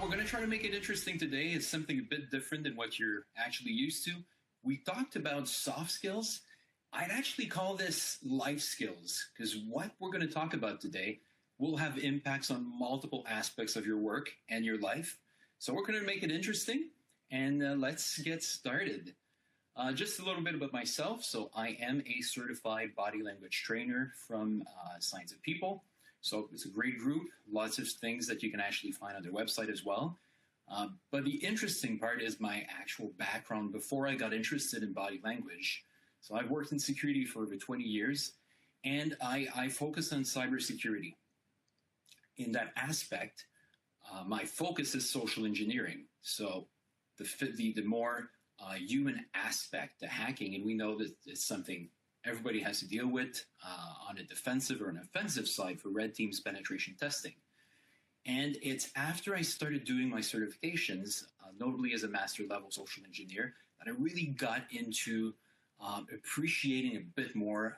we're going to try to make it interesting today. It's something a bit different than what you're actually used to. We talked about soft skills. I'd actually call this life skills, because what we're going to talk about today will have impacts on multiple aspects of your work and your life. So we're going to make it interesting, and let's get started. Just a little bit about myself. So I am a certified body language trainer from Science of People. So it's a great group, lots of things that you can actually find on their website as well. But the interesting part is my actual background before I got interested in body language. So I've worked in security for over 20 years, and I focus on cybersecurity. In that aspect, my focus is social engineering. So the more human aspect to hacking, and we know that it's something everybody has to deal with on a defensive or an offensive side for red team's penetration testing. And it's after I started doing my certifications, notably as a master level social engineer, that I really got into appreciating a bit more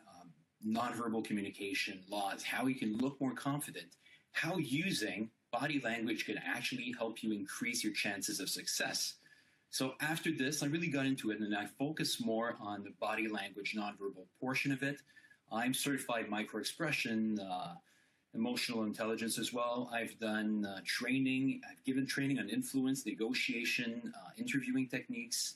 nonverbal communication laws, how you can look more confident, how using body language can actually help you increase your chances of success. So after this, I really got into it, and I focused more on the body language nonverbal portion of it. I'm certified microexpression, emotional intelligence as well. I've done training. I've given training on influence, negotiation, interviewing techniques,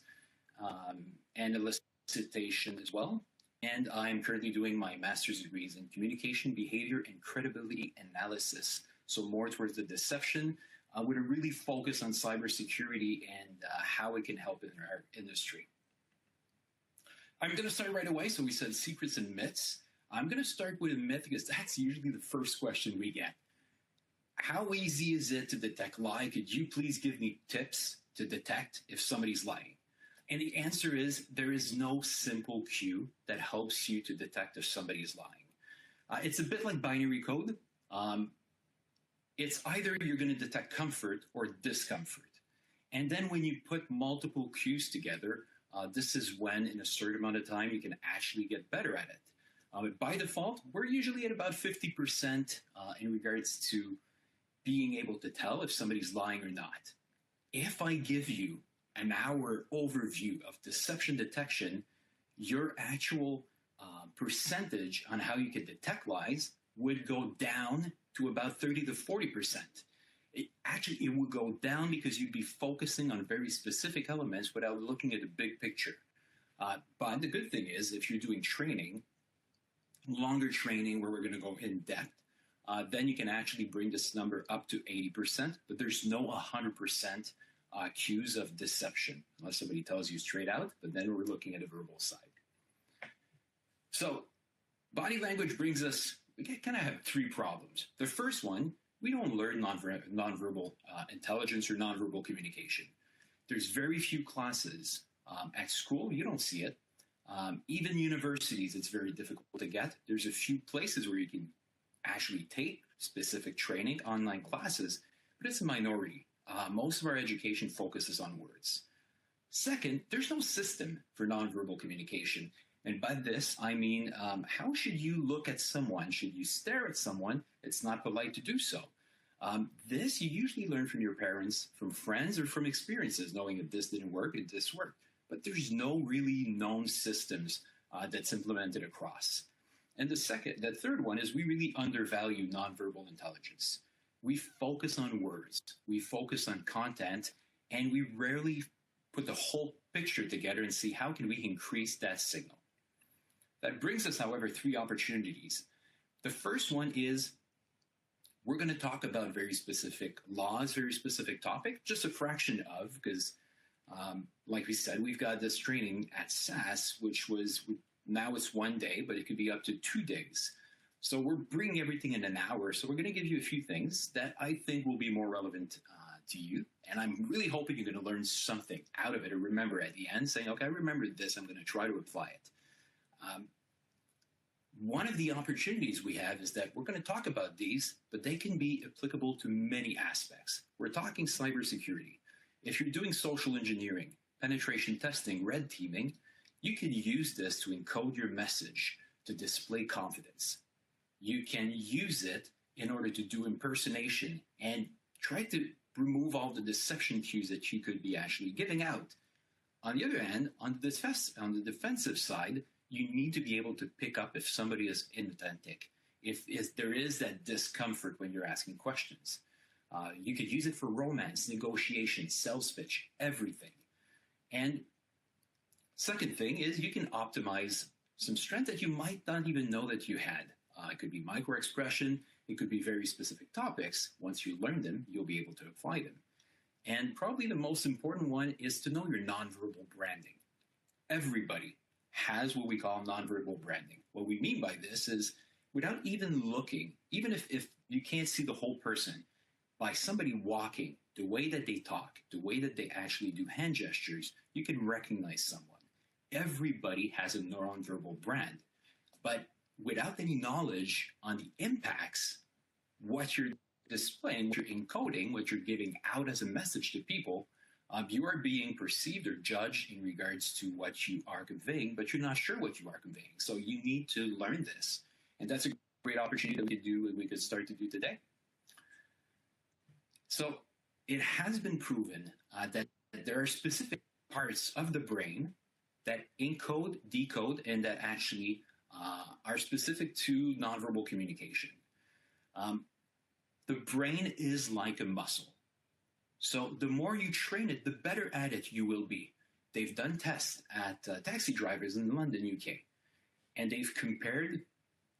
and elicitation as well. And I'm currently doing my master's degrees in communication, behavior, and credibility analysis. So more towards the deception, with a really focus on cybersecurity and how it can help in our industry. I'm going to start right away. So we said secrets and myths. I'm going to start with a myth because that's usually the first question we get. How easy is it to detect lie? Could you please give me tips to detect if somebody's lying? And the answer is there is no simple cue that helps you to detect if somebody is lying. It's a bit like binary code. It's either you're going to detect comfort or discomfort. And then when you put multiple cues together, this is when in a certain amount of time you can actually get better at it. By default, we're usually at about 50% in regards to being able to tell if somebody's lying or not. If I give you an hour overview of deception detection, your actual percentage on how you can detect lies would go down to about 30 to 40%. It would go down because you'd be focusing on very specific elements without looking at the big picture. But the good thing is, if you're doing training, longer training where we're going to go in depth, then you can actually bring this number up to 80%, but there's no 100% cues of deception, unless somebody tells you straight out, but then we're looking at a verbal side. So body language brings us, we kind of have three problems. The first one, we don't learn nonverbal intelligence or nonverbal communication. There's very few classes at school, you don't see it. Even universities, it's very difficult to get. There's a few places where you can actually take specific training, online classes, but it's a minority. Most of our education focuses on words. Second, there's no system for nonverbal communication. And by this, I mean, how should you look at someone? Should you stare at someone? It's not polite to do so. This you usually learn from your parents, from friends, or from experiences, knowing if this didn't work, if this worked. But there's no really known systems that's implemented across. And the third one is we really undervalue nonverbal intelligence. We focus on words, we focus on content, and we rarely put the whole picture together and see how can we increase that signal. That brings us, however, three opportunities. The first one is we're going to talk about very specific laws, very specific topic, just a fraction of, because like we said, we've got this training at SAS, which was, now it's 1 day, but it could be up to 2 days. So we're bringing everything in an hour. So we're going to give you a few things that I think will be more relevant to you. And I'm really hoping you're going to learn something out of it, or remember at the end saying, okay, I remember this, I'm going to try to apply it. One of the opportunities we have is that we're going to talk about these, but they can be applicable to many aspects. We're talking cybersecurity. If you're doing social engineering, penetration testing, red teaming, you can use this to encode your message to display confidence. You can use it in order to do impersonation and try to remove all the deception cues that you could be actually giving out. On the other hand, on the defensive side, you need to be able to pick up if somebody is inauthentic, if there is that discomfort when you're asking questions. You could use it for romance, negotiation, sales pitch, everything. And second thing is you can optimize some strength that you might not even know that you had. It could be micro-expression. It could be very specific topics. Once you learn them, you'll be able to apply them. And probably the most important one is to know your nonverbal branding. Everybody has what we call nonverbal branding. What we mean by this is without even looking, even if you can't see the whole person, by somebody walking, the way that they talk, the way that they actually do hand gestures, you can recognize someone. Everybody has a nonverbal brand. But without any knowledge on the impacts, what you're displaying, what you're encoding, what you're giving out as a message to people, you are being perceived or judged in regards to what you are conveying, but you're not sure what you are conveying. So you need to learn this. And that's a great opportunity that we could start to do today. So it has been proven that there are specific parts of the brain that encode, decode, and that actually are specific to nonverbal communication. The brain is like a muscle. So the more you train it, the better at it you will be. They've done tests at taxi drivers in London, UK, and they've compared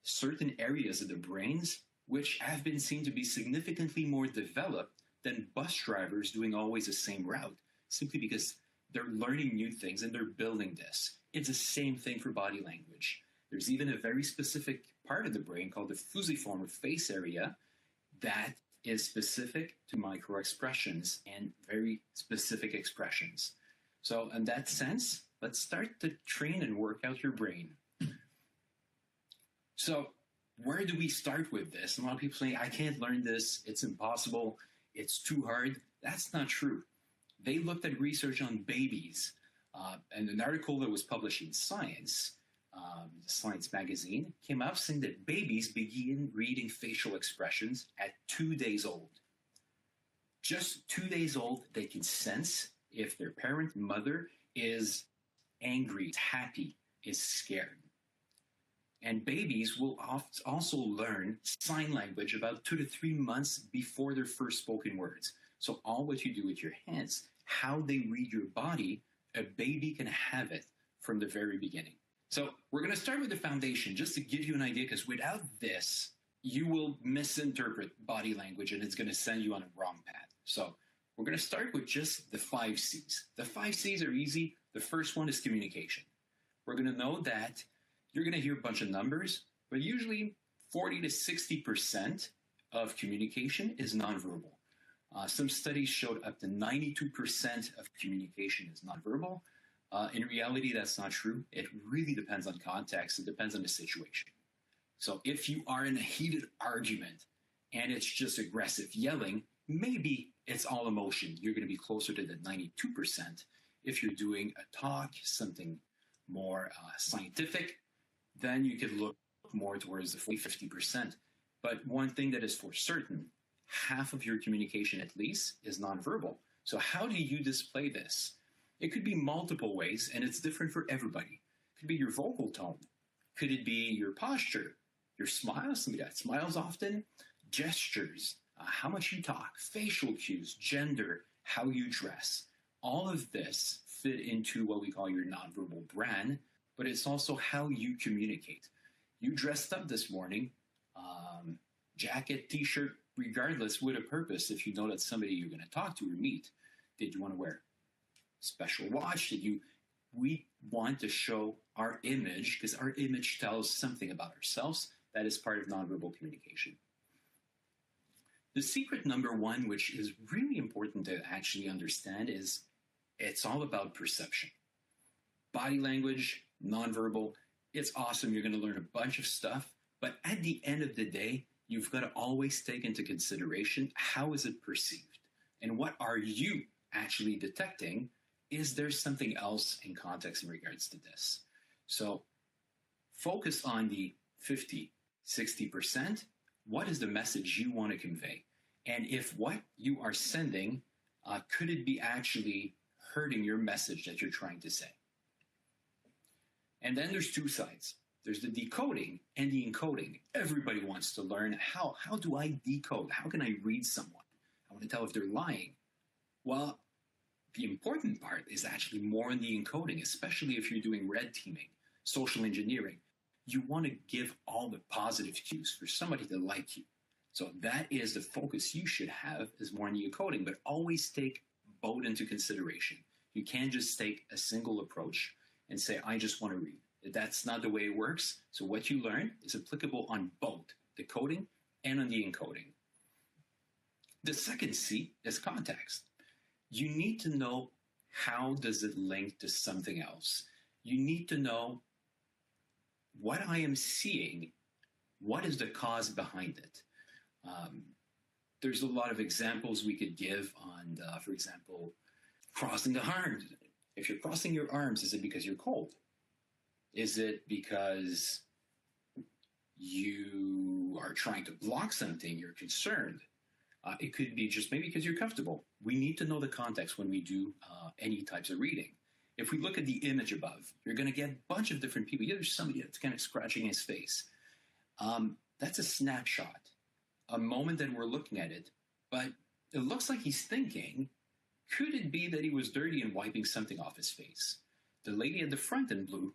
certain areas of the brains which have been seen to be significantly more developed than bus drivers doing always the same route, simply because they're learning new things and they're building this. It's the same thing for body language. There's even a very specific part of the brain called the fusiform or face area that is specific to micro-expressions and very specific expressions. So in that sense, let's start to train and work out your brain. So where do we start with this? A lot of people say, I can't learn this, it's impossible, it's too hard. That's not true. They looked at research on babies, and an article that was published in Science magazine, came out saying that babies begin reading facial expressions at 2 days old. Just 2 days old, they can sense if their parent, mother, is angry, is happy, is scared. And babies will also learn sign language about 2 to 3 months before their first spoken words. So all what you do with your hands, how they read your body, a baby can have it from the very beginning. So we're going to start with the foundation just to give you an idea, because without this, you will misinterpret body language and it's going to send you on a wrong path. So we're going to start with just the 5 C's. The 5 C's are easy. The first one is communication. We're going to know that you're going to hear a bunch of numbers, but usually 40 to 60% of communication is nonverbal. Some studies showed up to 92% of communication is nonverbal. In reality, that's not true. It really depends on context. It depends on the situation. So if you are in a heated argument and it's just aggressive yelling, maybe it's all emotion. You're going to be closer to the 92%. If you're doing a talk, something more scientific, then you could look more towards the 50%. But one thing that is for certain, half of your communication at least is nonverbal. So how do you display this? It could be multiple ways, and it's different for everybody. It could be your vocal tone. Could it be your posture, your smile, somebody that smiles often, gestures, how much you talk, facial cues, gender, how you dress. All of this fit into what we call your nonverbal brand, but it's also how you communicate. You dressed up this morning, jacket, t-shirt, regardless, with a purpose. If you know that's somebody you're going to talk to or meet, did you want to wear special watch? We want to show our image, because our image tells something about ourselves. That is part of nonverbal communication. The secret number one, which is really important to actually understand, is it's all about perception. Body language, nonverbal, it's awesome. You're going to learn a bunch of stuff. But at the end of the day, you've got to always take into consideration, how is it perceived? And what are you actually detecting? Is there something else in context in regards to this? So focus on the 50, 60%. What is the message you want to convey? And if what you are sending, could it be actually hurting your message that you're trying to say? And then there's two sides. There's the decoding and the encoding. Everybody wants to learn how do I decode? How can I read someone? I want to tell if they're lying. Well, the important part is actually more in the encoding, especially if you're doing red teaming, social engineering. You want to give all the positive cues for somebody to like you. So that is the focus you should have, is more in the encoding, but always take both into consideration. You can't just take a single approach and say, I just want to read. That's not the way it works. So what you learn is applicable on both the coding and on the encoding. The second C is context. You need to know, how does it link to something else? You need to know what I am seeing, what is the cause behind it? There's a lot of examples we could give on, for example, crossing the arms. If you're crossing your arms, is it because you're cold? Is it because you are trying to block something, you're concerned? It could be just maybe because you're comfortable. We need to know the context when we do any types of reading. If we look at the image above, you're going to get a bunch of different people. There's somebody that's kind of scratching his face. That's a snapshot, a moment that we're looking at it. But it looks like he's thinking, could it be that he was dirty and wiping something off his face? The lady at the front in blue,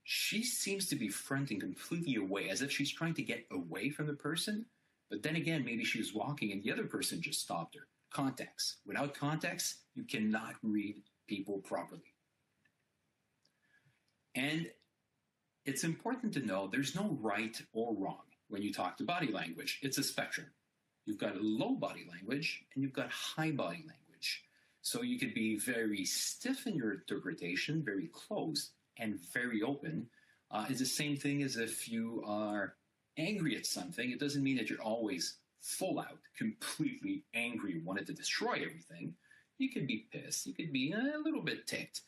she seems to be fronting completely away, as if she's trying to get away from the person. But then again, maybe she was walking and the other person just stopped her. Context. Without context, you cannot read people properly. And it's important to know there's no right or wrong when you talk to body language. It's a spectrum. You've got low body language and you've got high body language. So you could be very stiff in your interpretation, very closed, and very open. It's the same thing as if you are angry at something. It doesn't mean that you're always full out, completely angry, wanted to destroy everything. You could be pissed. You could be a little bit ticked.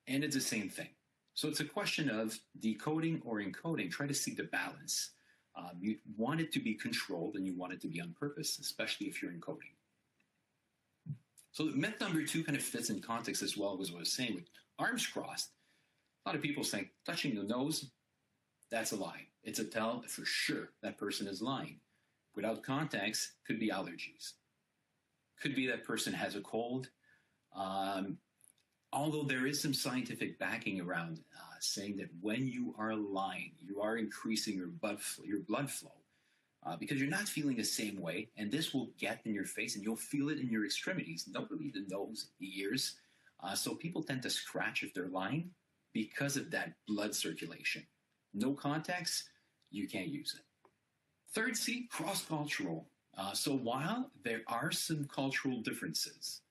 And it's the same thing. So it's a question of decoding or encoding. Try to see the balance. You want it to be controlled and you want it to be on purpose, especially if you're encoding. So myth number 2 kind of fits in context as well as what I was saying with arms crossed. A lot of people saying touching the nose, that's a lie. It's a tell for sure that person is lying. Without context, could be allergies. Could be that person has a cold. Although there is some scientific backing around saying that when you are lying, you are increasing your blood flow because you're not feeling the same way, and this will get in your face, and you'll feel it in your extremities, notably the nose, the ears. So people tend to scratch if they're lying because of that blood circulation. No context, you can't use it. Third C, cross-cultural. So while there are some cultural differences,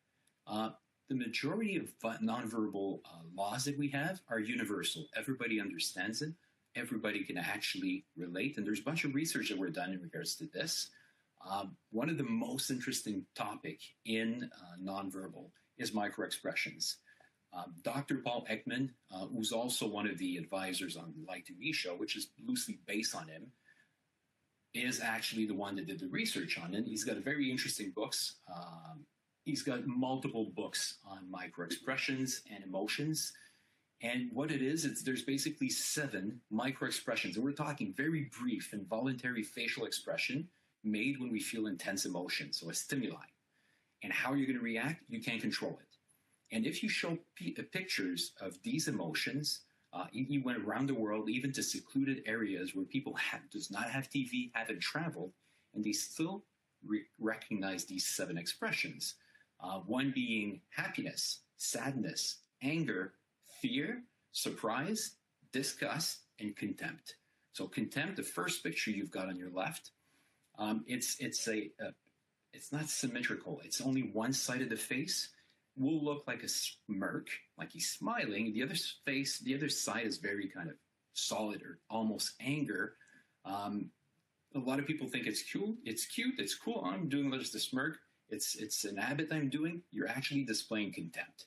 the majority of nonverbal laws that we have are universal. Everybody understands it. Everybody can actually relate. And there's a bunch of research that were done in regards to this. One of the most interesting topic in nonverbal is microexpressions. Dr. Paul Ekman, who's also one of the advisors on the Light TV show, which is loosely based on him, is actually the one that did the research on it. He's got very interesting books. He's got multiple books on microexpressions and emotions. And what it is, there's basically 7 microexpressions. And we're talking very brief involuntary facial expression made when we feel intense emotion, so a stimuli. And how you're going to react, you can't control it. And if you show pictures of these emotions, you went around the world, even to secluded areas where people does not have TV, haven't traveled, and they still recognize these 7 expressions. One being happiness, sadness, anger, fear, surprise, disgust, and contempt. So contempt, the first picture you've got on your left, it's not symmetrical. It's only one side of the face. Will look like a smirk, like he's smiling. The other side is very kind of solid or almost anger. A lot of people think it's cute. It's cool. I'm doing just a smirk. It's an habit I'm doing. You're actually displaying contempt.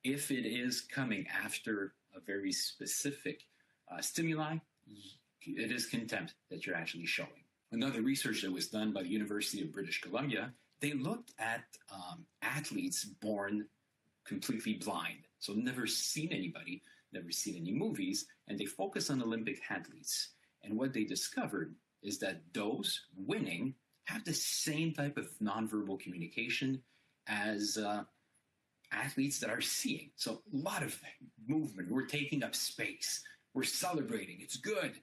If it is coming after a very specific stimuli, it is contempt that you're actually showing. Another research that was done by the University of British Columbia, they looked at athletes born completely blind, so never seen anybody, never seen any movies, and they focused on Olympic athletes. And what they discovered is that those winning have the same type of nonverbal communication as athletes that are seeing. So a lot of movement. We're taking up space. We're celebrating. It's good.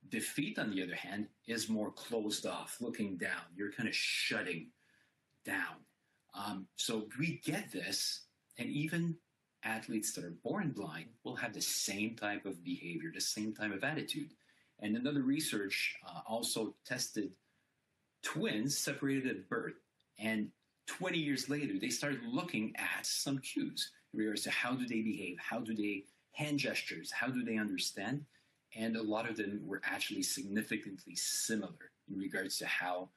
Defeat, on the other hand, is more closed off, looking down. You're kind of shutting down. So we get this, and even athletes that are born blind will have the same type of behavior, the same type of attitude. And another research also tested twins separated at birth, and 20 years later, they started looking at some cues in regards to how do they behave, how do they hand gestures, how do they understand, and a lot of them were actually significantly similar in regards to how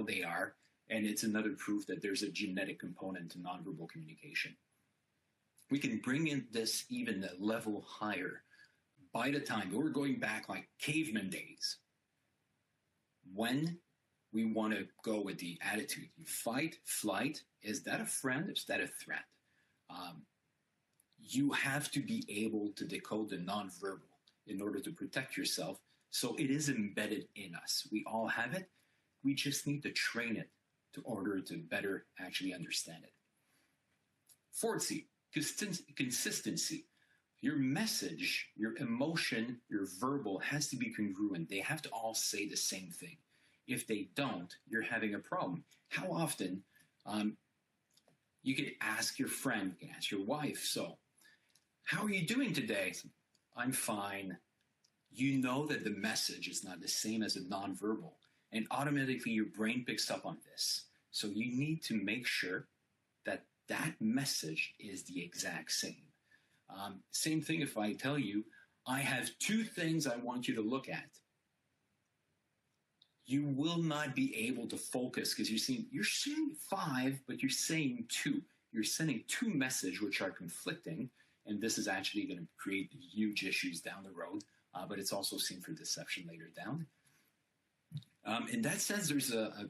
they are, and it's another proof that there's a genetic component to nonverbal communication. We can bring in this even a level higher. By the time we're going back like caveman days, when we want to go with the attitude, you fight, flight, is that a friend? Is that a threat? You have to be able to decode the nonverbal in order to protect yourself. So it is embedded in us. We all have it. We just need to train it in order to better actually understand it. Fourth C, consistency. Your message, your emotion, your verbal has to be congruent. They have to all say the same thing. If they don't, you're having a problem. How often you could ask your friend, you can ask your wife, so how are you doing today? I'm fine. You know that the message is not the same as a nonverbal, and automatically your brain picks up on this. So you need to make sure that that message is the exact same. Same thing if I tell you, I have 2 things I want you to look at. You will not be able to focus because you're saying 5, but you're saying 2. You're sending 2 messages which are conflicting, and this is actually going to create huge issues down the road, but it's also seen for deception later down. In that sense, there's a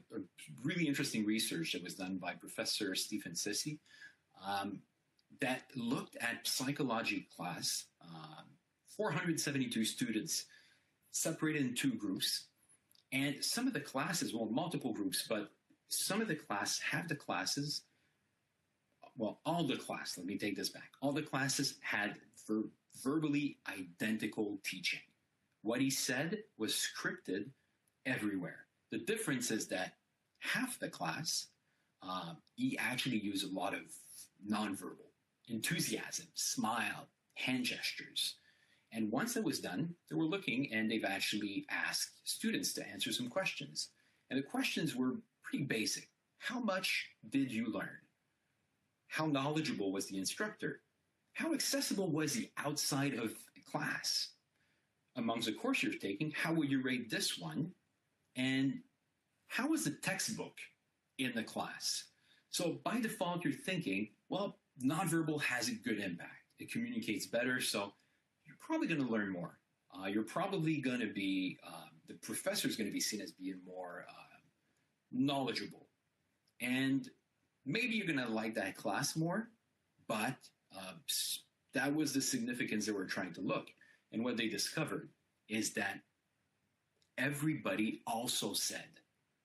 really interesting research that was done by Professor Stephen Sissy that looked at psychology class, 472 students separated in 2 groups. And some of the classes, well, multiple groups, but some of the class have the classes, well, all the class, let me take this back. All the classes had verbally identical teaching. What he said was scripted everywhere. The difference is that half the class, he actually used a lot of nonverbal, enthusiasm, smile, hand gestures. And once that was done, they were looking and they've actually asked students to answer some questions. And the questions were pretty basic. How much did you learn? How knowledgeable was the instructor? How accessible was he outside of class? Amongst the course you're taking, how would you rate this one? And how was the textbook in the class? So by default, you're thinking, well, nonverbal has a good impact. It communicates better, so you're probably going to learn more. You're probably going to be, the professor is going to be seen as being more knowledgeable. And maybe you're going to like that class more, but that was the significance they were trying to look. And what they discovered is that everybody also said,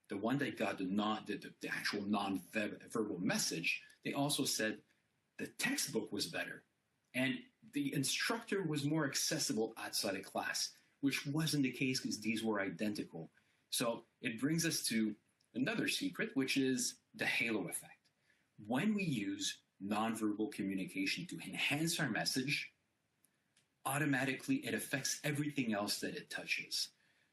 the one that got the actual non-verbal message, they also said the textbook was better. And the instructor was more accessible outside of class, which wasn't the case because these were identical. So it brings us to another secret, which is the halo effect. When we use nonverbal communication to enhance our message, automatically it affects everything else that it touches.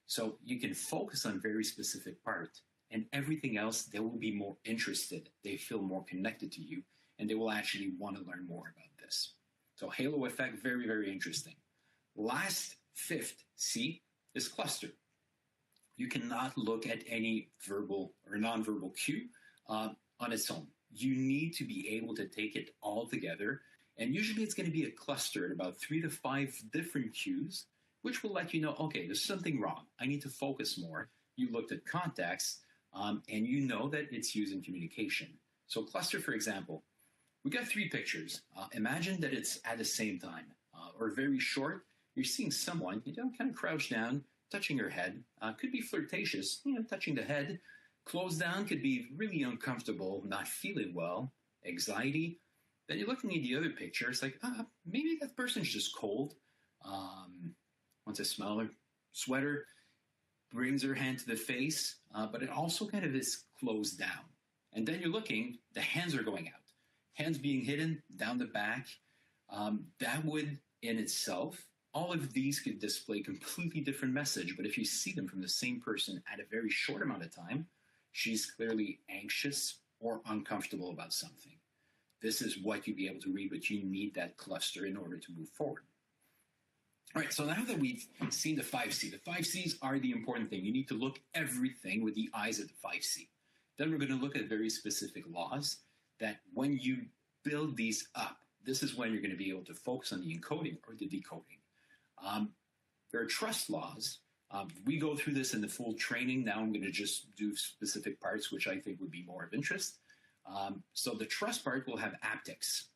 So you can focus on very specific part, and everything else, they will be more interested. They feel more connected to you, and they will actually want to learn more about this. So halo effect, very, very interesting. Last, 5th C is cluster. You cannot look at any verbal or nonverbal cue on its own. You need to be able to take it all together, and usually it's going to be a cluster at about 3 to 5 different cues which will let you know, okay, there's something wrong. I need to focus more. You looked at context, and you know that it's used in communication. So cluster, for example, we got 3 pictures. Imagine that it's at the same time, or very short. You're seeing someone, kind of crouched down, touching her head. Could be flirtatious, touching the head. Closed down could be really uncomfortable, not feeling well, anxiety. Then you're looking at the other picture. It's like, maybe that person's just cold. Wants a smaller sweater. Brings her hand to the face, but it also kind of is closed down. And then you're looking, the hands are going out. Hands being hidden down the back. That would, in itself, all of these could display completely different message, but if you see them from the same person at a very short amount of time, she's clearly anxious or uncomfortable about something. This is what you'd be able to read, but you need that cluster in order to move forward. All right, so now that we've seen the 5C, the 5Cs are the important thing. You need to look everything with the eyes of the 5C. Then we're going to look at very specific laws that when you build these up, this is when you're going to be able to focus on the encoding or the decoding. There are trust laws. We go through this in the full training. Now I'm going to just do specific parts, which I think would be more of interest. So the trust part will have haptics,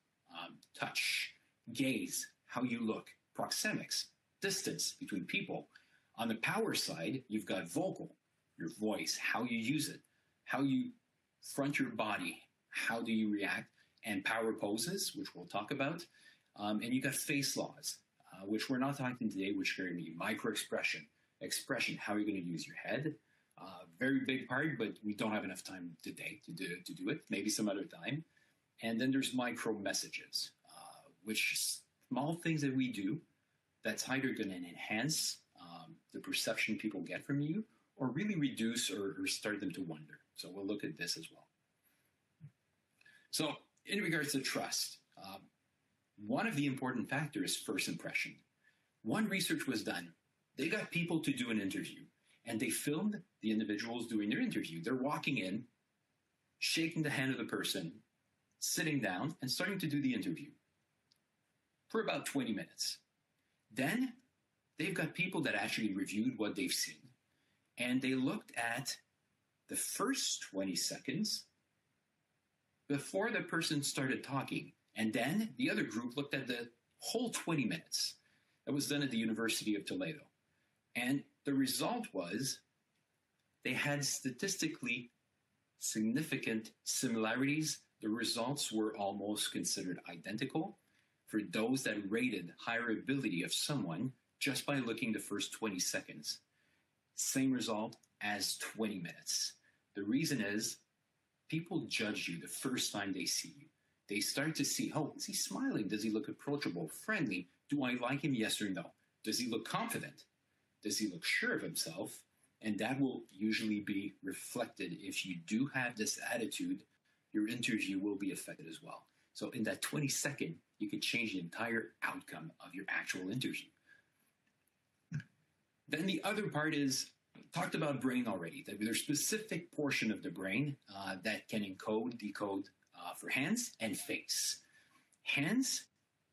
touch, gaze, how you look, proxemics, distance between people. On the power side, you've got vocal, your voice, how you use it, how you front your body, how do you react, and power poses, which we'll talk about. And you got face laws, which we're not talking today, which are going to be micro-expression, expression, how you're going to use your head. Very big part, but we don't have enough time today to do it, maybe some other time. And then there's micro messages, which small things that we do that's either going to enhance the perception people get from you or really reduce or start them to wonder. So we'll look at this as well. So in regards to trust, one of the important factors is first impression. One research was done. They got people to do an interview, and they filmed the individuals doing their interview. They're walking in, shaking the hand of the person, sitting down, and starting to do the interview for about 20 minutes. Then they've got people that actually reviewed what they've seen, and they looked at the first 20 seconds before the person started talking. And then the other group looked at the whole 20 minutes. That was done at the University of Toledo. And the result was they had statistically significant similarities. The results were almost considered identical for those that rated higher ability of someone just by looking the first 20 seconds. Same result as 20 minutes. The reason is people judge you the first time they see you. They start to see, oh, is he smiling? Does he look approachable, friendly? Do I like him, yes or no? Does he look confident? Does he look sure of himself? And that will usually be reflected. If you do have this attitude, your interview will be affected as well. So in that 20-second, you could change the entire outcome of your actual interview. Then the other part is, talked about brain already, that there's a specific portion of the brain that can encode, decode for hands and face. Hands,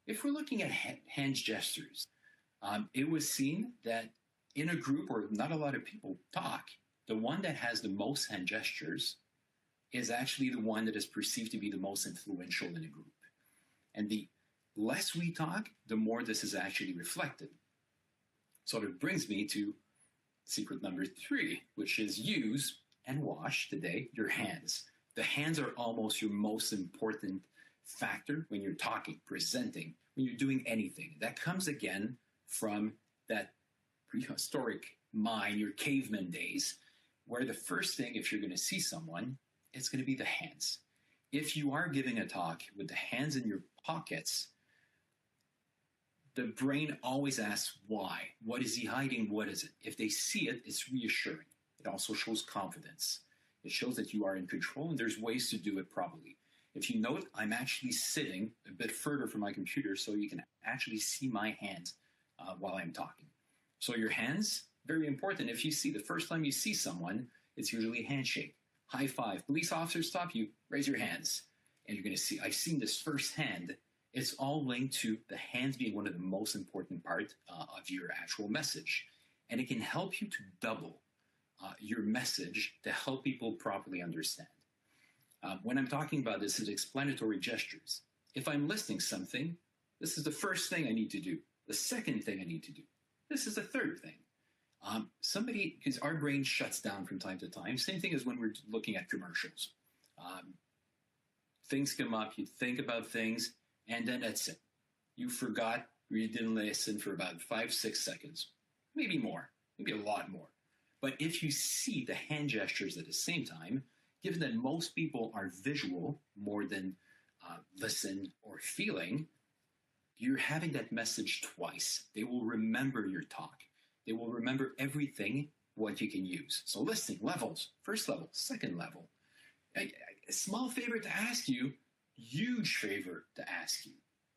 if we're looking at hand gestures, it was seen that in a group where not a lot of people talk, the one that has the most hand gestures is actually the one that is perceived to be the most influential in a group. And the less we talk, the more this is actually reflected. So it brings me to secret number 3, which is use and wash today your hands. The hands are almost your most important factor when you're talking, presenting, when you're doing anything. That comes again from that prehistoric mind, your caveman days, where the first thing, if you're going to see someone, it's going to be the hands. If you are giving a talk with the hands in your pockets, the brain always asks why. What is he hiding? What is it? If they see it, it's reassuring. It also shows confidence. It shows that you are in control, and there's ways to do it properly. If you note, I'm actually sitting a bit further from my computer so you can actually see my hands while I'm talking. So your hands, very important. If you see, the first time you see someone, it's usually handshake, high five. Police officers stop you, raise your hands. And you're going to see, I've seen this firsthand. It's all linked to the hands being one of the most important part of of your actual message. And it can help you to double your message to help people properly understand. When I'm talking about this, is explanatory gestures. If I'm listing something, this is the first thing I need to do. The second thing I need to do. This is the third thing. Because our brain shuts down from time to time. Same thing as when we're looking at commercials. Things come up, you think about things, and then that's it. You forgot, or you didn't listen for about 5-6 seconds. Maybe more, maybe a lot more. But if you see the hand gestures at the same time, given that most people are visual more than listen or feeling, you're having that message twice. They will remember your talk. They will remember everything, what you can use. So listening, levels, first level, second level. A small favor to ask you, huge favor to ask you.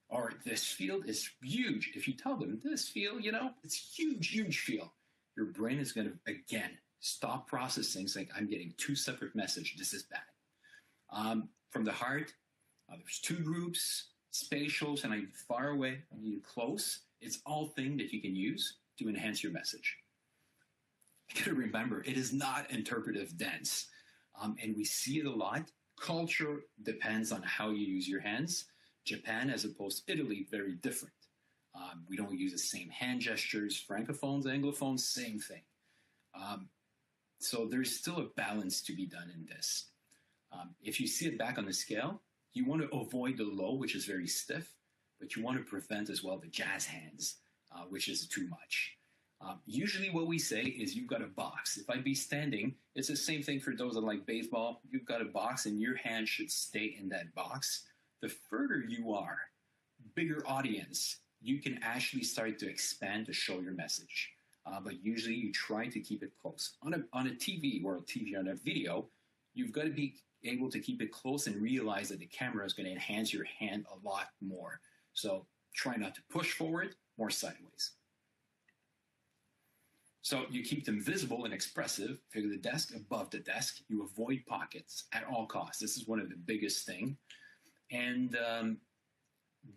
Or this field is huge. If you tell them this field, it's huge, huge field. Your brain is going to, again, stop processing, saying, I'm getting two separate messages. This is bad. From the heart, there's two groups, spatials, and I need far away, I need close. It's all things that you can use to enhance your message. You got to remember, it is not interpretive dense. And we see it a lot. Culture depends on how you use your hands. Japan, as opposed to Italy, very different. We don't use the same hand gestures. Francophones, Anglophones, same thing. So there's still a balance to be done in this. If you see it back on the scale, you want to avoid the low, which is very stiff, but you want to prevent as well the jazz hands, which is too much. Usually what we say is you've got a box. If I'd be standing, it's the same thing for those that like baseball. You've got a box and your hand should stay in that box. The further you are, bigger audience, you can actually start to expand to show your message. But usually you try to keep it close. On a TV or on a video, you've got to be able to keep it close and realize that the camera is going to enhance your hand a lot more. So try not to push forward, more sideways. So you keep them visible and expressive. Figure the desk, above the desk. You avoid pockets at all costs. This is one of the biggest things. And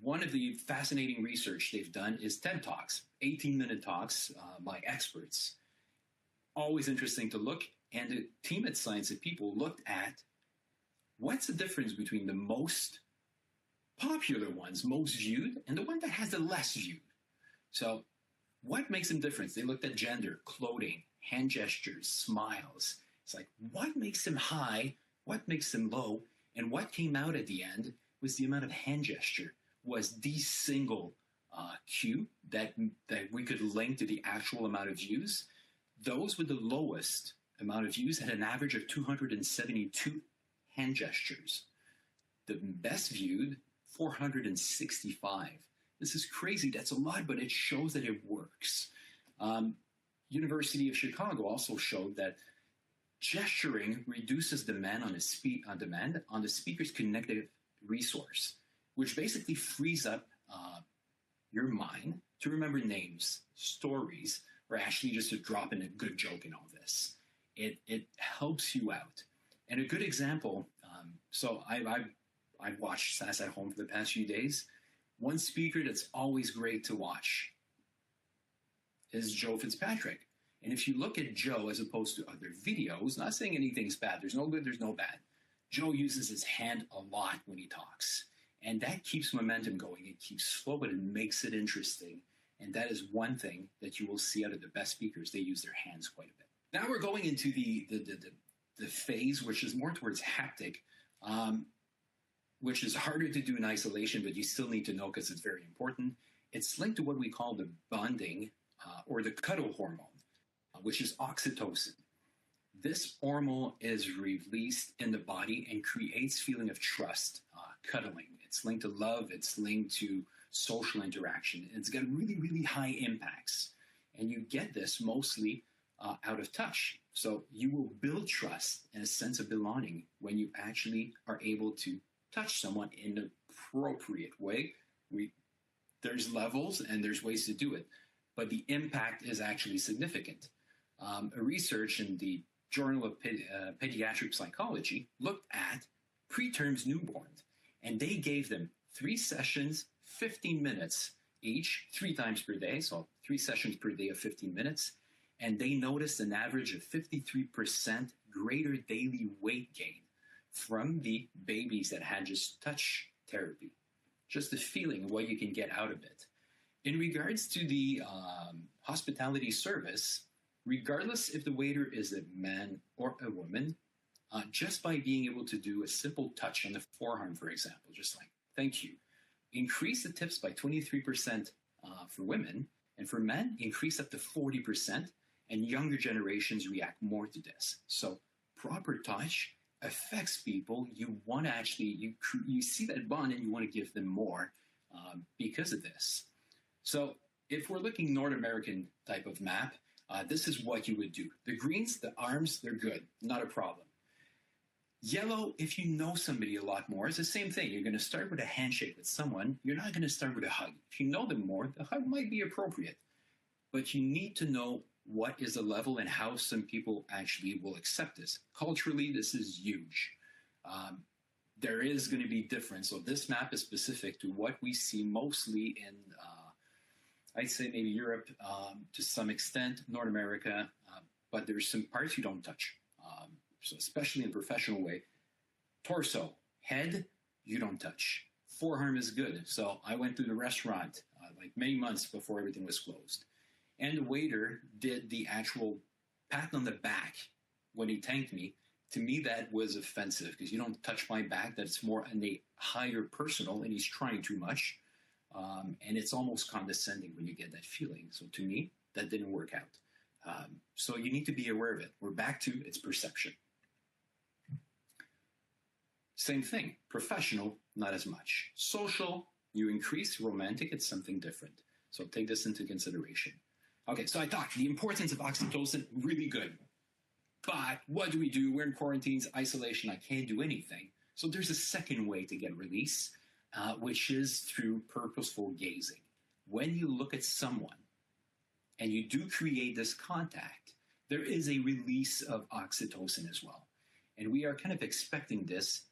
one of the fascinating research they've done is TED Talks, 18-minute talks by experts. Always interesting to look. And the team at Science of People looked at what's the difference between the most popular ones, most viewed, and the one that has the less viewed. So what makes them different? They looked at gender, clothing, hand gestures, smiles. It's like, what makes them high? What makes them low? And what came out at the end was the amount of hand gesture was the single cue that we could link to the actual amount of views. Those with the lowest amount of views had an average of 272 hand gestures. The best viewed, 465. This is crazy. That's a lot, but it shows that it works. University of Chicago also showed that gesturing reduces demand on the speaker's cognitive resource, which basically frees up your mind to remember names, stories, or actually just to drop in a good joke in all this. It helps you out. And a good example, so I've watched SAS at Home for the past few days. One speaker that's always great to watch is Joe Fitzpatrick. And if you look at Joe as opposed to other videos, not saying anything's bad, there's no good, there's no bad. Joe uses his hand a lot when he talks. And that keeps momentum going. It keeps flow, but it makes it interesting. And that is one thing that you will see out of the best speakers. They use their hands quite a bit. Now we're going into the phase, which is more towards haptic, which is harder to do in isolation, but you still need to know because it's very important. It's linked to what we call the bonding or the cuddle hormone, which is oxytocin. This hormone is released in the body and creates feeling of trust, cuddling. It's linked to love. It's linked to social interaction. It's got really, really high impacts. And you get this mostly out of touch. So you will build trust and a sense of belonging when you actually are able to touch someone in an appropriate way. There's levels and there's ways to do it, but the impact is actually significant. A research in the Journal of Pediatric Psychology looked at preterm newborns, and they gave them 3 sessions, 15 minutes each, 3 times per day, so 3 sessions per day of 15 minutes, and they noticed an average of 53% greater daily weight gain from the babies that had just touch therapy. Just the feeling of what you can get out of it. In regards to the hospitality service, regardless if the waiter is a man or a woman, just by being able to do a simple touch on the forearm, for example, just like, thank you, increase the tips by 23% for women, and for men, increase up to 40%, and younger generations react more to this. So proper touch affects people. You want to actually, you see that bond and you want to give them more because of this. So if we're looking North American type of map, this is what you would do. The greens, the arms, they're good, not a problem. Yellow, if you know somebody a lot more, it's the same thing. You're going to start with a handshake with someone. You're not going to start with a hug. If you know them more, the hug might be appropriate. But you need to know what is the level and how some people actually will accept this. Culturally, this is huge. There is going to be difference. So this map is specific to what we see mostly in, I'd say maybe Europe to some extent, North America, but there's some parts you don't touch. So especially in a professional way. Torso, head, you don't touch. Forearm is good. So I went to the restaurant like many months before everything was closed. And the waiter did the actual pat on the back when he thanked me. To me, that was offensive because you don't touch my back. That's more in a higher personal, and he's trying too much. And it's almost condescending when you get that feeling. So to me, that didn't work out. So you need to be aware of it. We're back to its perception. Same thing. Professional, not as much. Social, you increase. Romantic, it's something different. So take this into consideration. Okay, so I talked the importance of oxytocin, really good. But what do we do? We're in quarantines, isolation, I can't do anything. So there's a second way to get release, which is through purposeful gazing. When you look at someone and you do create this contact, there is a release of oxytocin as well. And we are kind of expecting this.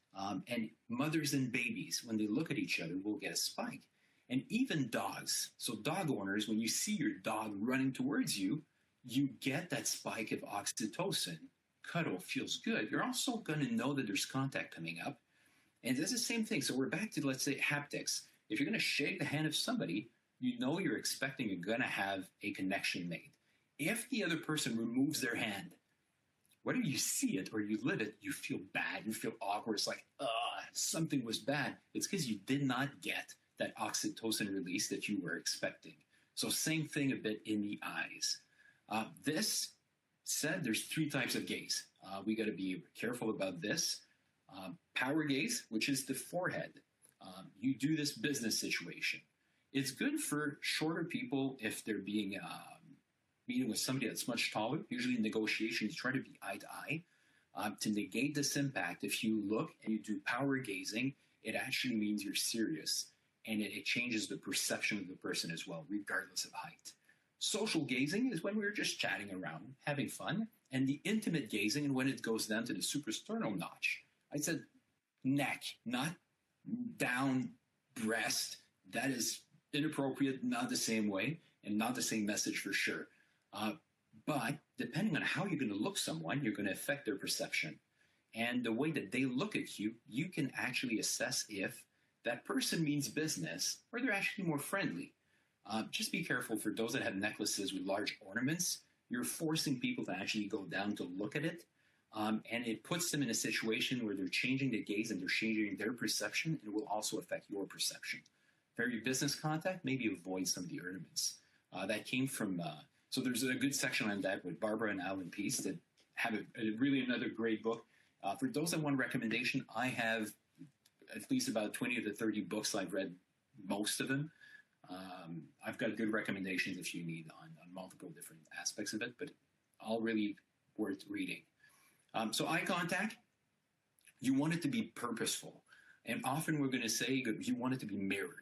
And mothers and babies, when they look at each other, will get a spike. And even dogs. So dog owners, when you see your dog running towards you, you get that spike of oxytocin. Cuddle feels good. You're also going to know that there's contact coming up. And it's the same thing. So we're back to, let's say, haptics. If you're going to shake the hand of somebody, you know you're expecting you're going to have a connection made. If the other person removes their hand, whether you see it or you live it, you feel bad. You feel awkward. It's like, something was bad. It's because you did not get that oxytocin release that you were expecting. So same thing a bit in the eyes. This said, there's 3 types of gaze. We got to be careful about this. Power gaze, which is the forehead. You do this business situation. It's good for shorter people if they're being meeting with somebody that's much taller. Usually in negotiations, you try to be eye to eye. To negate this impact, if you look and you do power gazing, it actually means you're serious. And it changes the perception of the person as well, regardless of height. Social gazing is when we're just chatting around, having fun. And the intimate gazing, and when it goes down to the suprasternal notch. I said neck, not down breast. That is inappropriate, not the same way, and not the same message for sure. But depending on how you're going to look someone, you're going to affect their perception. And the way that they look at you, you can actually assess if that person means business or they're actually more friendly. Just be careful for those that have necklaces with large ornaments. You're forcing people to actually go down to look at it. And it puts them in a situation where they're changing the gaze and they're changing their perception, and it will also affect your perception. Very business contact, maybe avoid some of the ornaments. That came from, so there's a good section on that with Barbara and Alan Peace that have really another great book. For those that want recommendation, I have at least about 20 to 30 books. I've read most of them. I've got good recommendations if you need on multiple different aspects of it, but all really worth reading. So eye contact, you want it to be purposeful. And often we're going to say you want it to be mirrored.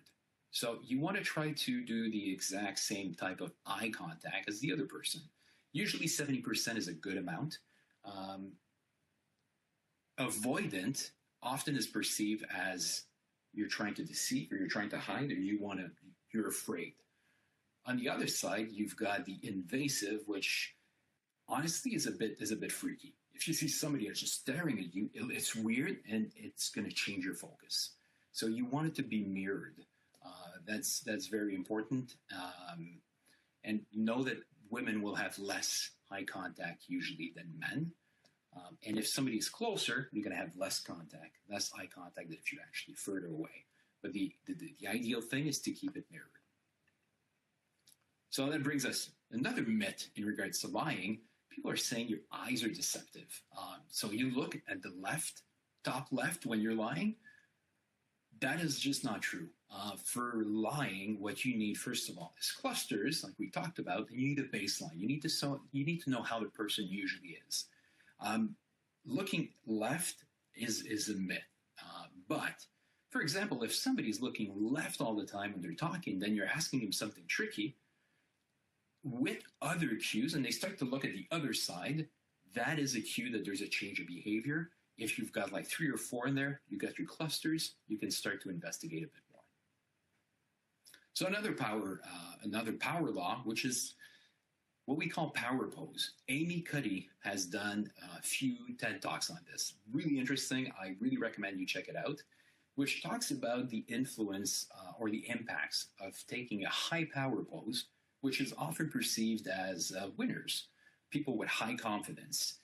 So you want to try to do the exact same type of eye contact as the other person. Usually 70% is a good amount. Avoidant often is perceived as you're trying to deceive or you're trying to hide or you're afraid. On the other side, you've got the invasive, which honestly is a bit freaky. If you see somebody that's just staring at you, it's weird and it's going to change your focus. So you want it to be mirrored. That's very important. And know that women will have less eye contact usually than men. And if somebody is closer, you're going to have less eye contact than if you're actually further away. But the ideal thing is to keep it mirrored. So that brings us another myth in regards to lying. People are saying your eyes are deceptive. So you look at the top left when you're lying. That is just not true. For lying, what you need, first of all, is clusters, like we talked about, and you need a baseline. You need to know how the person usually is. Looking left is a myth. But, for example, if somebody's looking left all the time when they're talking, then you're asking them something tricky with other cues, and they start to look at the other side. That is a cue that there's a change of behavior. If you've got like 3 or 4 in there, you've got your clusters, you can start to investigate a bit more. So another power law, which is what we call power pose. Amy Cuddy has done a few TED Talks on this. Really interesting. I really recommend you check it out, which talks about the influence or the impacts of taking a high power pose, which is often perceived as winners, people with high confidence.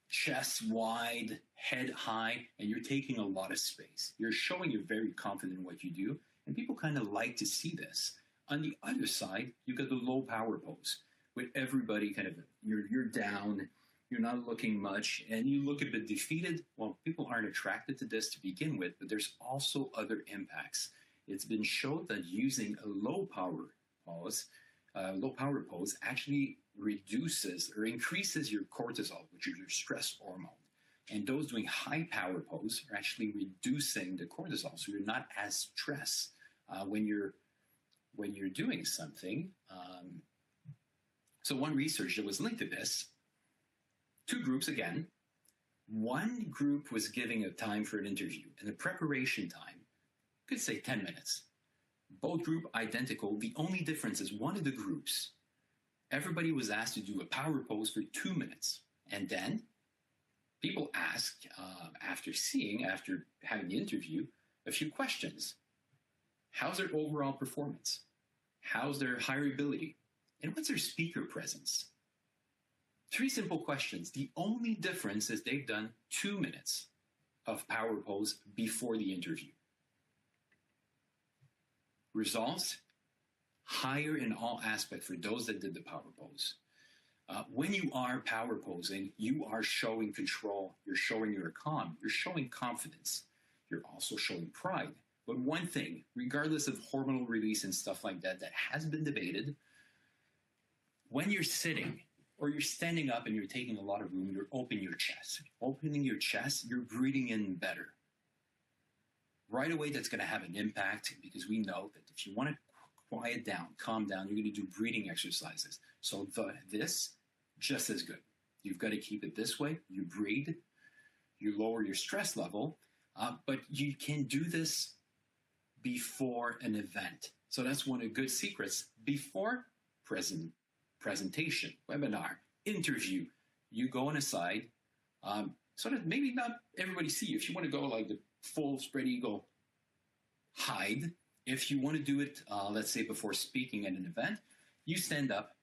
Chest wide, head high, and you're taking a lot of space. You're showing you're very confident in what you do, and people kind of like to see this. On the other side, you've got the low power pose, with everybody kind of, you're down, you're not looking much, and you look a bit defeated. Well, people aren't attracted to this to begin with, but there's also other impacts. It's been shown that using a low power pose actually reduces or increases your cortisol, which is your stress hormone. And those doing high power pose are actually reducing the cortisol, so you're not as stressed when you're doing something. So one research that was linked to this, 2 groups again. One group was giving a time for an interview, and the preparation time, could say 10 minutes. Both group identical. The only difference is one of the groups, everybody was asked to do a power pose for 2 minutes. And then people asked, after having the interview, a few questions. How's their overall performance? How's their hireability? And what's their speaker presence? 3 simple questions. The only difference is they've done 2 minutes of power pose before the interview. Results, higher in all aspects for those that did the power pose. When you are power posing, you are showing control, you're showing you're calm, you're showing confidence, you're also showing pride. But one thing, regardless of hormonal release and stuff like that, that has been debated, when you're sitting or you're standing up and you're taking a lot of room, you're opening your chest. Opening your chest, you're breathing in better. Right away, that's going to have an impact, because we know that if you want to quiet down, calm down, you're going to do breathing exercises. So this, just as good. You've got to keep it this way. You breathe, you lower your stress level, but you can do this before an event. So that's one of the good secrets. Before presentation, webinar, interview, you go on a side, so that maybe not everybody see you. If you want to go like the full spread eagle, hide. If you want to do it, let's say before speaking at an event, you stand up,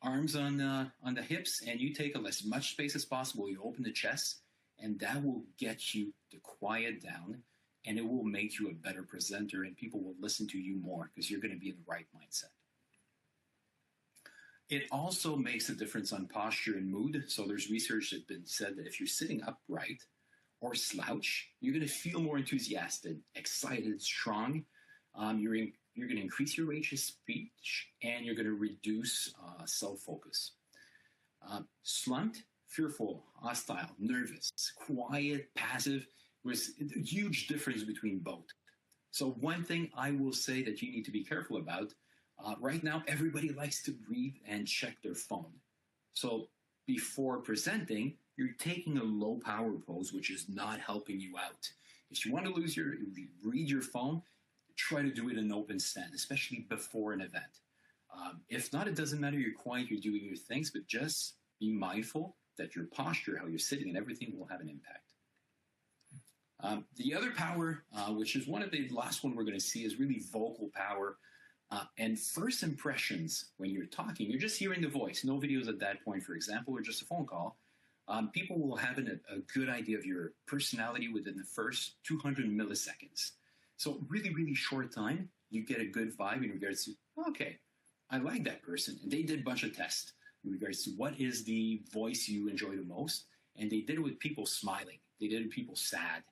arms on the hips, and you take as much space as possible. You open the chest, and that will get you to quiet down, and it will make you a better presenter, and people will listen to you more because you're going to be in the right mindset. It also makes a difference on posture and mood. So there's research that's been said that if you're sitting upright or slouch, you're going to feel more enthusiastic, excited, strong. You're going to increase your range of speech, and you're going to reduce self-focus. Slumped, fearful, hostile, nervous, quiet, passive. There's a huge difference between both. So one thing I will say that you need to be careful about, right now everybody likes to breathe and check their phone. So before presenting, you're taking a low power pose, which is not helping you out. If you want to read your phone, try to do it in an open stand, especially before an event. If not, it doesn't matter. You're quiet, you're doing your things, but just be mindful that your posture, how you're sitting, and everything will have an impact. The other power, which is one of the last one we're going to see, is really vocal power. And first impressions when you're talking, you're just hearing the voice, no videos at that point, for example, or just a phone call. People will have a good idea of your personality within the first 200 milliseconds. So really, really short time, you get a good vibe in regards to, okay, I like that person. And they did a bunch of tests in regards to what is the voice you enjoy the most. And they did it with people smiling. They did it with people sad.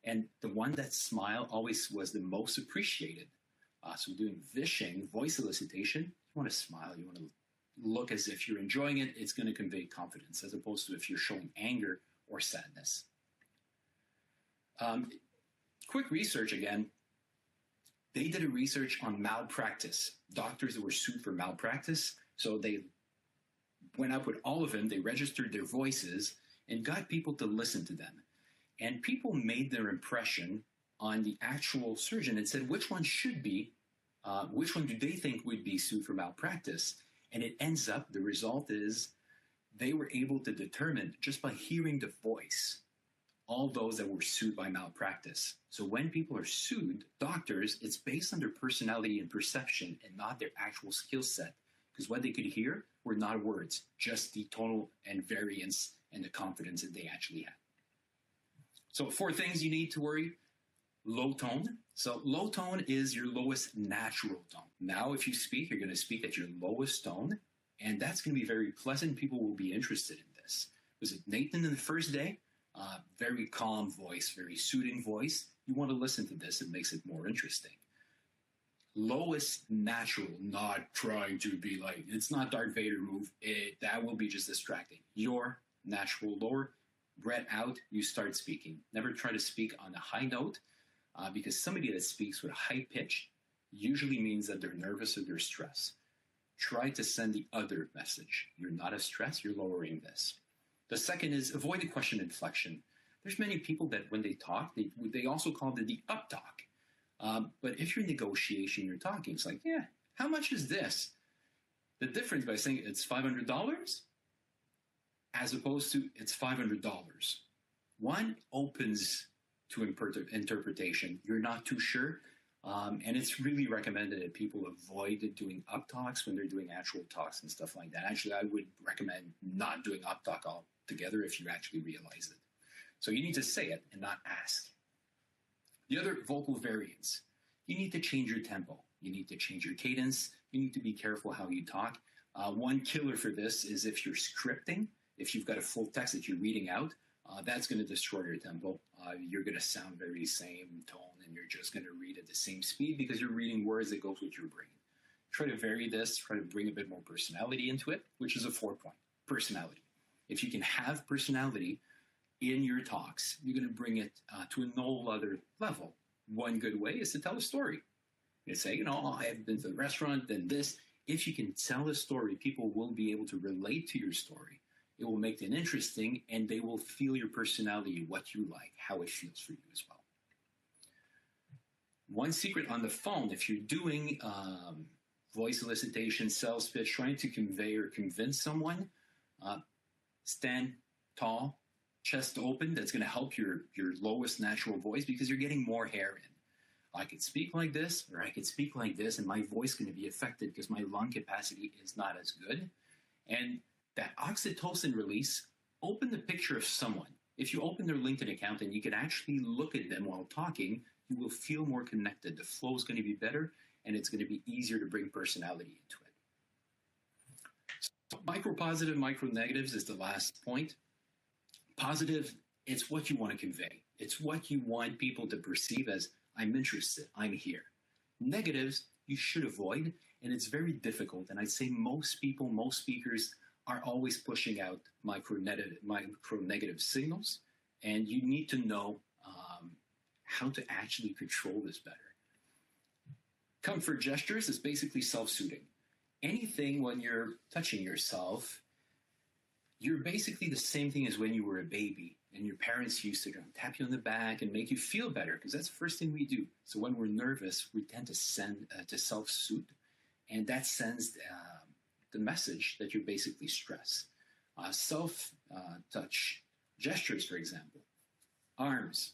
And the one that smiled always was the most appreciated. So doing vishing, voice elicitation, you want to smile, you want to look as if you're enjoying it. It's going to convey confidence as opposed to if you're showing anger or sadness. Quick research again. They did a research on malpractice, doctors that were sued for malpractice. So they went up with all of them, they registered their voices and got people to listen to them. And people made their impression on the actual surgeon and said which one should be, which one do they think would be sued for malpractice. And it ends up, the result is they were able to determine just by hearing the voice, all those that were sued by malpractice. So when people are sued, doctors, it's based on their personality and perception and not their actual skill set. Because what they could hear were not words, just the tonal and variance and the confidence that they actually had. So 4 things you need to worry. Low tone. So low tone is your lowest natural tone. Now, if you speak, you're going to speak at your lowest tone, and that's going to be very pleasant. People will be interested in this. Was it Nathan in the first day? Very calm voice, very soothing voice. You want to listen to this. It makes it more interesting. Lowest natural, not trying to be like, it's not Darth Vader move. That will be just distracting. Your natural lower, breath out, you start speaking. Never try to speak on a high note. Because somebody that speaks with a high pitch usually means that they're nervous or they're stressed. Try to send the other message. You're not as stressed, you're lowering this. The second is avoid the question inflection. There's many people that when they talk, they also call it the up talk. But if you're in negotiation, you're talking, it's like, yeah, how much is this? The difference by saying it's $500 as opposed to it's $500. One opens to interpretation. You're not too sure. And it's really recommended that people avoid doing up talks when they're doing actual talks and stuff like that. Actually, I would recommend not doing up talk altogether if you actually realize it. So you need to say it and not ask. The other, vocal variance. You need to change your tempo. You need to change your cadence. You need to be careful how you talk. One killer for this is if you're scripting, if you've got a full text that you're reading out, that's going to destroy your tempo. You're going to sound very same tone, and you're just going to read at the same speed because you're reading words that goes with your brain. Try to vary this. Try to bring a bit more personality into it, which is a 4-point. Personality. If you can have personality in your talks, you're going to bring it to a whole other level. One good way is to tell a story. You say, I have been to the restaurant, then this. If you can tell a story, people will be able to relate to your story. It will make it interesting, and they will feel your personality, what you like, how it feels for you as well. One secret on the phone, if you're doing voice elicitation, sales pitch, trying to convey or convince someone, stand tall, chest open. That's going to help your lowest natural voice because you're getting more hair in. I could speak like this, or I could speak like this, and my voice is going to be affected because my lung capacity is not as good. And that oxytocin release, open the picture of someone. If you open their LinkedIn account and you can actually look at them while talking, you will feel more connected. The flow is going to be better, and it's going to be easier to bring personality into it. So micro positive, micro negatives is the last point. Positive, it's what you want to convey. It's what you want people to perceive as, I'm interested, I'm here. Negatives, you should avoid, and it's very difficult. And I'd say most people, most speakers are always pushing out micro negative signals, and you need to know how to actually control this better. Comfort gestures is basically self-soothing. Anything when you're touching yourself, you're basically the same thing as when you were a baby. And your parents used to tap you on the back and make you feel better, because that's the first thing we do. So when we're nervous, we tend to send to self-soothe, and that sends the message that you're basically stressed. Self-touch gestures, for example, arms.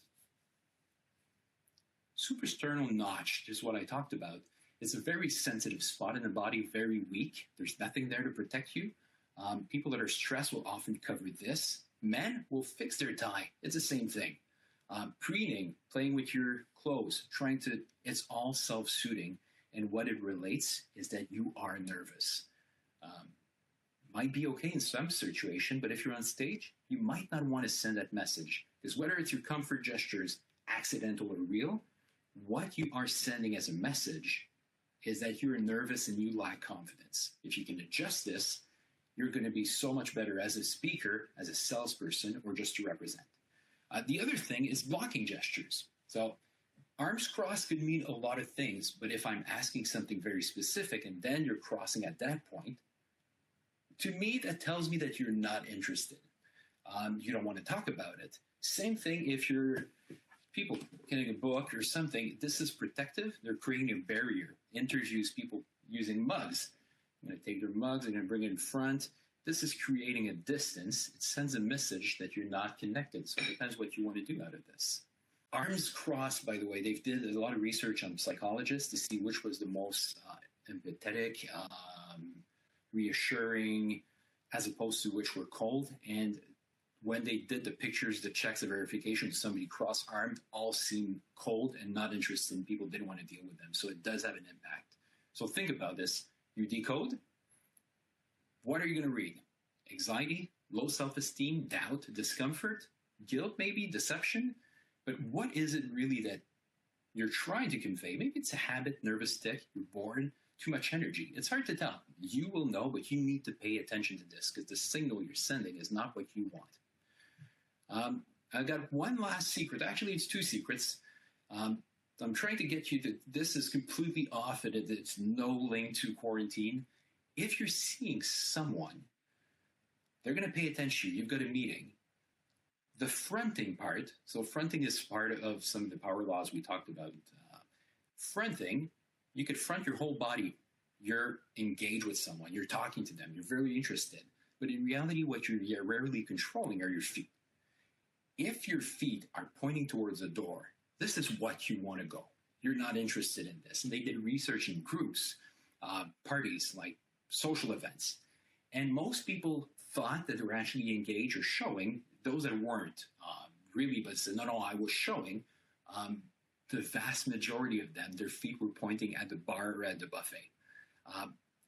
Suprasternal notch is what I talked about. It's a very sensitive spot in the body, very weak. There's nothing there to protect you. People that are stressed will often cover this. Men will fix their tie. It's the same thing. Preening, playing with your clothes, it's all self-soothing. And what it relates is that you are nervous. Might be okay in some situation, but if you're on stage, you might not want to send that message. Because whether it's your comfort gestures, accidental or real, what you are sending as a message is that you're nervous and you lack confidence. If you can adjust this, you're going to be so much better as a speaker, as a salesperson, or just to represent. The other thing is blocking gestures. So arms crossed could mean a lot of things, but if I'm asking something very specific and then you're crossing at that point, to me, that tells me that you're not interested. You don't want to talk about it. Same thing if you're people getting a book or something. This is protective. They're creating a barrier. Interviews, people using mugs. I'm going to take their mugs, I'm going to bring it in front. This is creating a distance. It sends a message that you're not connected. So it depends what you want to do out of this. Arms crossed, by the way, they did a lot of research on psychologists to see which was the most empathetic, reassuring, as opposed to which were cold. And when they did the pictures, the checks, the verification, somebody cross-armed, all seemed cold and not interested, and people didn't want to deal with them. So it does have an impact. So think about this. You decode. What are you going to read? Anxiety, low self-esteem, doubt, discomfort, guilt maybe, deception. But what is it really that you're trying to convey? Maybe it's a habit, nervous tick, you're bored, too much energy. It's hard to tell. You will know, but you need to pay attention to this because the signal you're sending is not what you want. I've got one last secret. Actually, it's two secrets. I'm trying to get you that this is completely off and it's no link to quarantine. If you're seeing someone, they're going to pay attention. You've got a meeting. The fronting part, so fronting is part of some of the power laws we talked about. Fronting, you could front your whole body. You're engaged with someone. You're talking to them. You're very interested. But in reality, what you're rarely controlling are your feet. If your feet are pointing towards a door, this is what you want to go. You're not interested in this. And they did research in groups, parties, like social events. And most people thought that they were actually engaged or showing. Those that weren't really, but said, no, I was showing. The vast majority of them, their feet were pointing at the bar or at the buffet.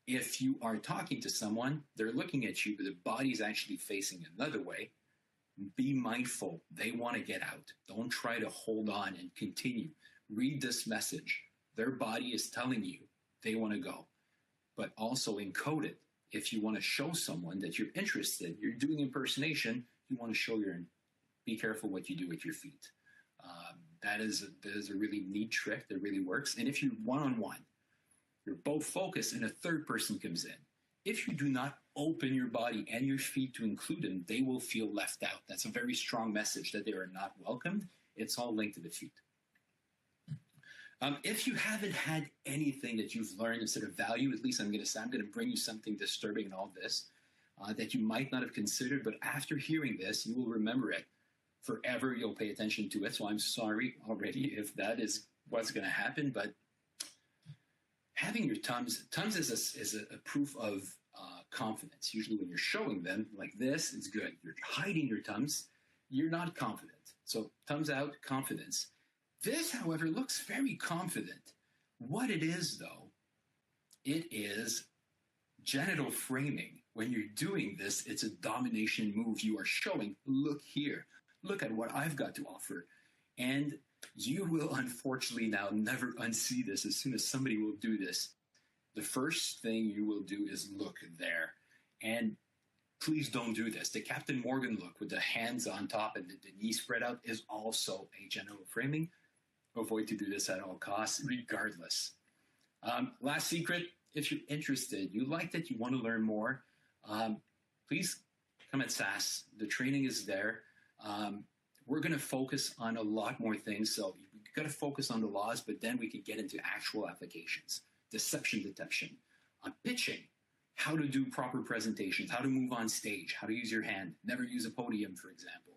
If you are talking to someone, they're looking at you, but the body's actually facing another way. Be mindful. They want to get out. Don't try to hold on and continue. Read this message. Their body is telling you they want to go. But also encode it. If you want to show someone that you're interested, you're doing impersonation, you want to show be careful what you do with your feet. That is a really neat trick that really works. And if you're one-on-one, you're both focused and a third person comes in. If you do not open your body and your feet to include them, they will feel left out. That's a very strong message that they are not welcomed. It's all linked to the feet. If you haven't had anything that you've learned instead of value, at least I'm going to bring you something disturbing in all this that you might not have considered, but after hearing this, you will remember it. Forever, you'll pay attention to it. So I'm sorry already if that is what's going to happen, but having your Tums is a proof of confidence. Usually when you're showing them like this, it's good. You're hiding your Tums, you're not confident. So Tums out, confidence. This, however, looks very confident. What it is, though, it is genital framing. When you're doing this, it's a domination move. You are showing, look here. Look at what I've got to offer. And you will, unfortunately, now never unsee this. As soon as somebody will do this, the first thing you will do is look there. And please don't do this. The Captain Morgan look with the hands on top and the knee spread out is also a genital framing. Avoid to do this at all costs, regardless. Last secret, if you're interested, you like that, you want to learn more, please come at SAS. The training is there. we're going to focus on a lot more things. So you've got to focus on the laws, but then we can get into actual applications, deception detection, pitching, how to do proper presentations, how to move on stage, how to use your hand, never use a podium, for example,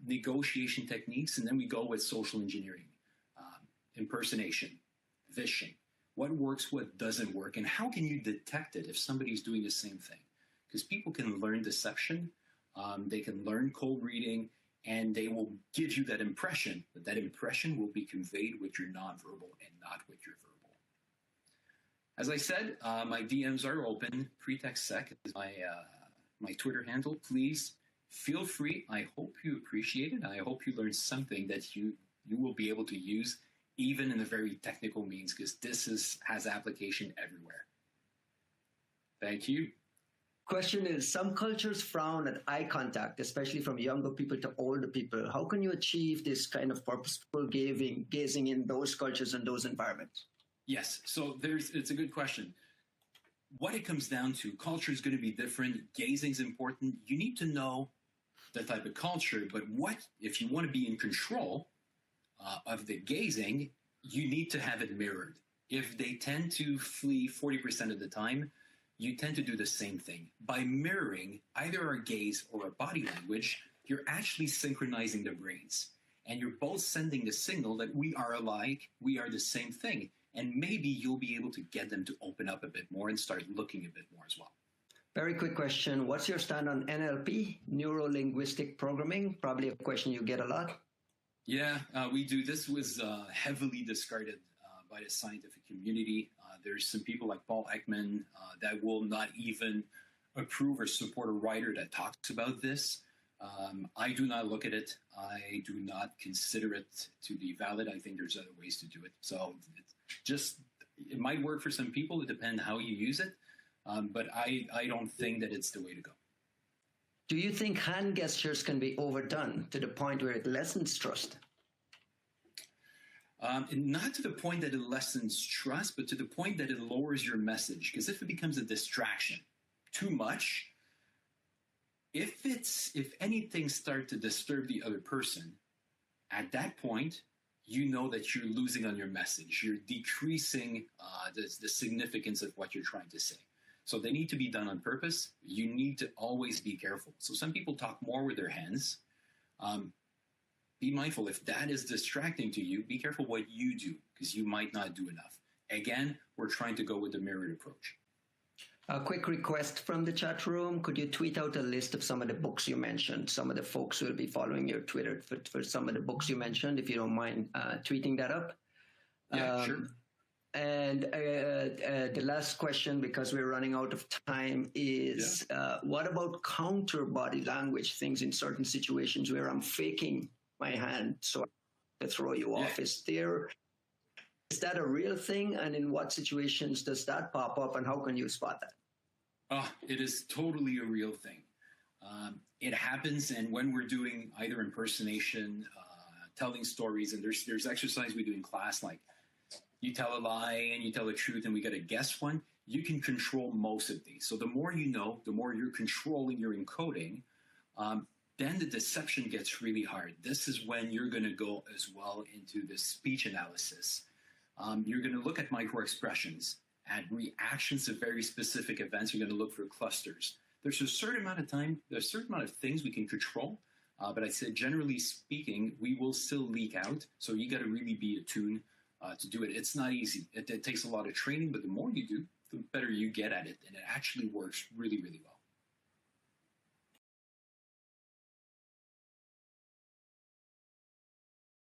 negotiation techniques, and then we go with social engineering, impersonation, vishing, what works, what doesn't work, and how can you detect it if somebody's doing the same thing? Because people can learn deception, they can learn cold reading, and they will give you that impression, but that impression will be conveyed with your nonverbal and not with your verbal. As I said, my DMs are open. PretextSec is my Twitter handle. Please feel free. I hope you appreciate it. I hope you learned something that you will be able to use even in the very technical means, because this has application everywhere. Thank you. Question is, some cultures frown at eye contact, especially from younger people to older people. How can you achieve this kind of purposeful gazing in those cultures and those environments? Yes, so it's a good question. What it comes down to, culture is going to be different. Gazing is important. You need to know the type of culture, but if you want to be in control of the gazing, you need to have it mirrored. If they tend to flee 40% of the time, you tend to do the same thing. By mirroring either our gaze or our body language, you're actually synchronizing the brains. And you're both sending the signal that we are alike, we are the same thing. And maybe you'll be able to get them to open up a bit more and start looking a bit more as well. Very quick question. What's your stand on NLP, neuro-linguistic programming? Probably a question you get a lot. Yeah, we do. This was heavily discarded by the scientific community. There's some people like Paul Ekman that will not even approve or support a writer that talks about this. I do not look at it. I do not consider it to be valid. I think there's other ways to do it. So it might work for some people. It depends how you use it. But I don't think that it's the way to go. Do you think hand gestures can be overdone to the point where it lessens trust? Not to the point that it lessens trust, but to the point that it lowers your message. Because if it becomes a distraction too much, if anything starts to disturb the other person, at that point, you know that you're losing on your message. You're decreasing the significance of what you're trying to say. So they need to be done on purpose. You need to always be careful. So some people talk more with their hands. Be mindful. If that is distracting to you, be careful what you do, because you might not do enough. Again, we're trying to go with the mirrored approach. A quick request from the chat room. Could you tweet out a list of some of the books you mentioned? Some of the folks will be following your Twitter for some of the books you mentioned, if you don't mind tweeting that up. Yeah, sure. And the last question, because we're running out of time, is what about counter body language, things in certain situations where I'm faking my hand so I throw you off? Is that a real thing? And in what situations does that pop up, and how can you spot that? It is totally a real thing. It happens, and when we're doing either impersonation, telling stories, and there's exercise we do in class, like you tell a lie and you tell the truth and we got to guess one, you can control most of these. So the more you know, the more you're controlling your encoding, then the deception gets really hard. This is when you're going to go as well into the speech analysis. You're going to look at micro-expressions, at reactions to very specific events. You're going to look for clusters. There's a certain amount of time, there's a certain amount of things we can control, but I'd say generally speaking, we will still leak out. So you got to really be attuned to do it. It's not easy. It takes a lot of training, but the more you do, the better you get at it. And it actually works really, really well.